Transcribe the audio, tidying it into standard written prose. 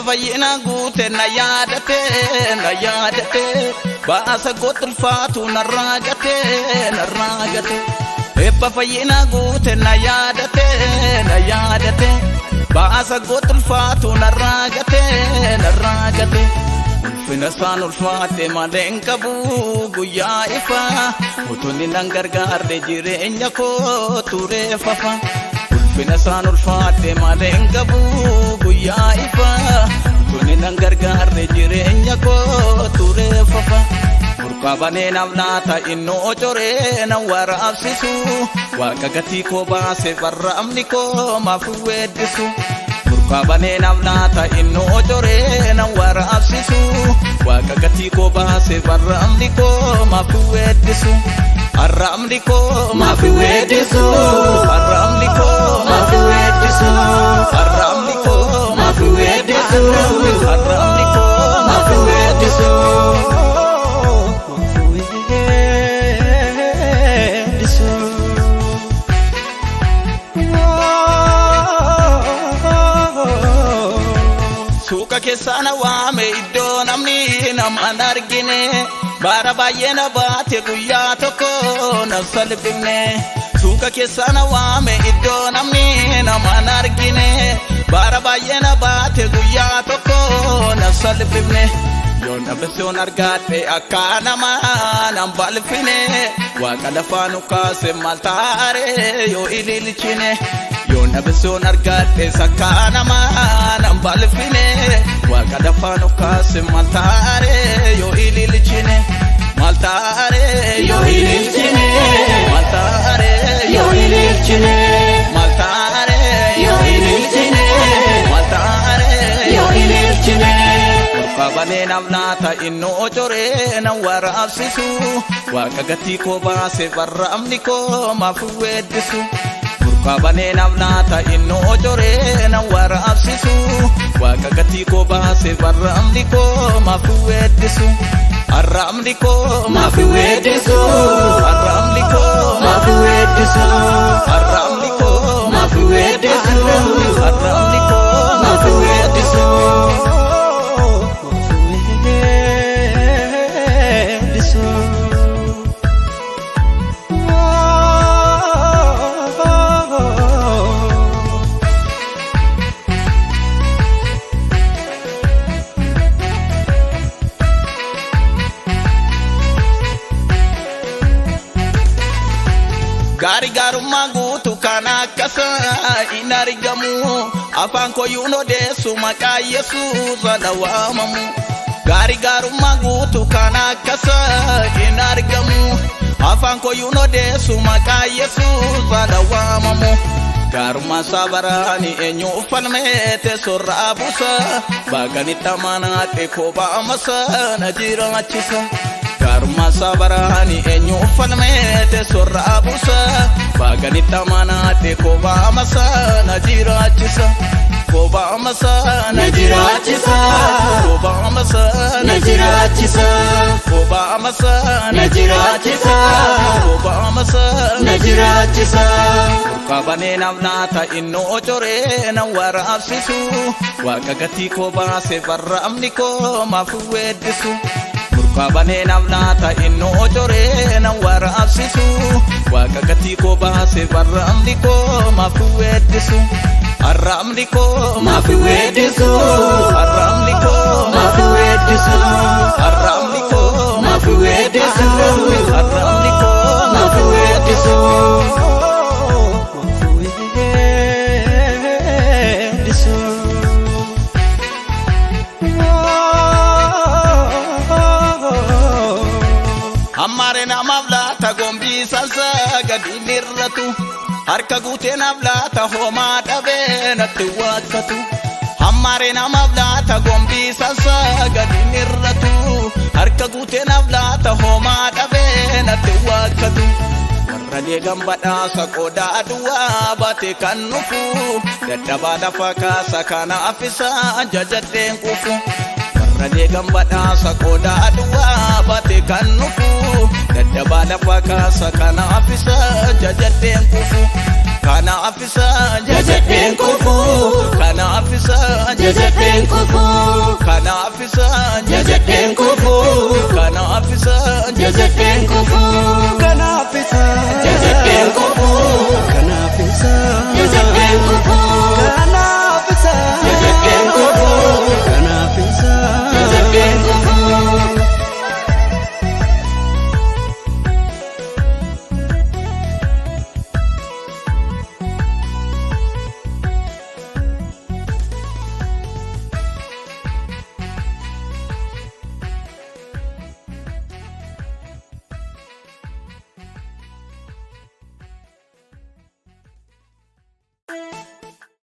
fayyina guute na yaadate baasa gootilfaatu narraa gate ebba fayyina guute na yaadate baasa gootilfaatu narraa gate ulfina isaan ulfaate maleen qabu guyyaa ifa utuunni nan gargaarre jireenya koo tureeffafa ulfina isaan ulfaate maleen qabu guyyaa ifa utuunni nan gargaarre jireenya koo tureeffafa burqaa banee naaf laata innoo coree nan waraabsisu waaqa gatii koo baase barraamni koo maaf weeddisu burqaa banee naaf laata innoo coree nan waraabsisu waaqa gatii koo baase barraamni koo maaf weeddisu arraamni koo maaf weeddisu arraamni koo maaf weeddisu arraamni koo maaf weeddisu arraamni koo maaf weeddisu suuqa keessaa na waame iddoo namni nama hin argine bara baay'ee na baate guyyaa tokko na salphifne suuqa keessaa na waame iddoo namni nama hin argine bara baay'ee na baate guyyaa tokko na salphifne yoon dhabesoon argaadhe akka nama nan balfine waaqa lafaa nu kaase maal taare yoo ililchine yoon dhabesoon argaadhe akka nama nan balfine waaqa lafaa nu kaase maal taare yoo ililchine maal taare yoo ililchine maal taare yoo ililchine maal taare yoo ililchine maal taare yoo ililchine banee naaf laata innoo coree nan waraabsisu waaqa gatii koo baase barraamni koo maaf weeddisu burqaa banee naaf laata innoo coree nan waraabsisu waaqa gatii koo baase barraamni koo maaf weeddisu arraamni koo maaf weeddisu arraamni koo maaf weeddisu arraamni koo maaf weeddisu arraamni koo maaf weeddisu gari garummaa guutu kan akkasa hin argamu afaan koo yuun odeessu maqaa Yesuus ala waamamu gari garummaa guutu kan akkasa hin argamu afaan koo yuun odeessu maqaa Yesuus ala waamamu garummaa sabaraani eenyuuf falmeete sorraa buusa baganitti amanaadhe kophaa masa na jiraachisa garummaa sabaraani eenyuuf falmeete sorraa buusa baganitti amanaadhe kophaa masa na jiraachisa kophaa masa na jiraachisa kophaa masa na jiraachisa kophaa masa na jiraachisa kophaa masa na jiraachisa burqaa banee naaf laata innoo coree nan waraabsisu waaqa gatii koo baase barraamni koo maaf weeddisu burqaa banee naaf laata innoo coree nan waraabsisu waaqa gatii koo baase barraamni koo maaf weeddisu arraamni koo maaf weeddisu arraamni koo maaf weeddisu arraamni koo maaf weeddisu arraamni koo maaf weeddisu ammaare namaaf laata gombii salsa gadi nirratu harka guutee naaf laata homaa dhabee natti waakkatu ammaare namaaf laata gombii salsa gadi nirratu harka guutee naaf laata homaa dhabee natti waakkatu warra deegan badhaasa qodaa duwwaa baate kan nufu dadhabaa lafa kaasa kanaaf isa jajadheen kufu deegan badhaasa qodaa duwwaa baate kan nufu dadhabaa lafa kaasa kanaaf isa jajadheen kufu kanaaf isaan jajadheen kufuu kanaaf isaan jajadheen kufuu kanaaf isaan jajadheen kufuu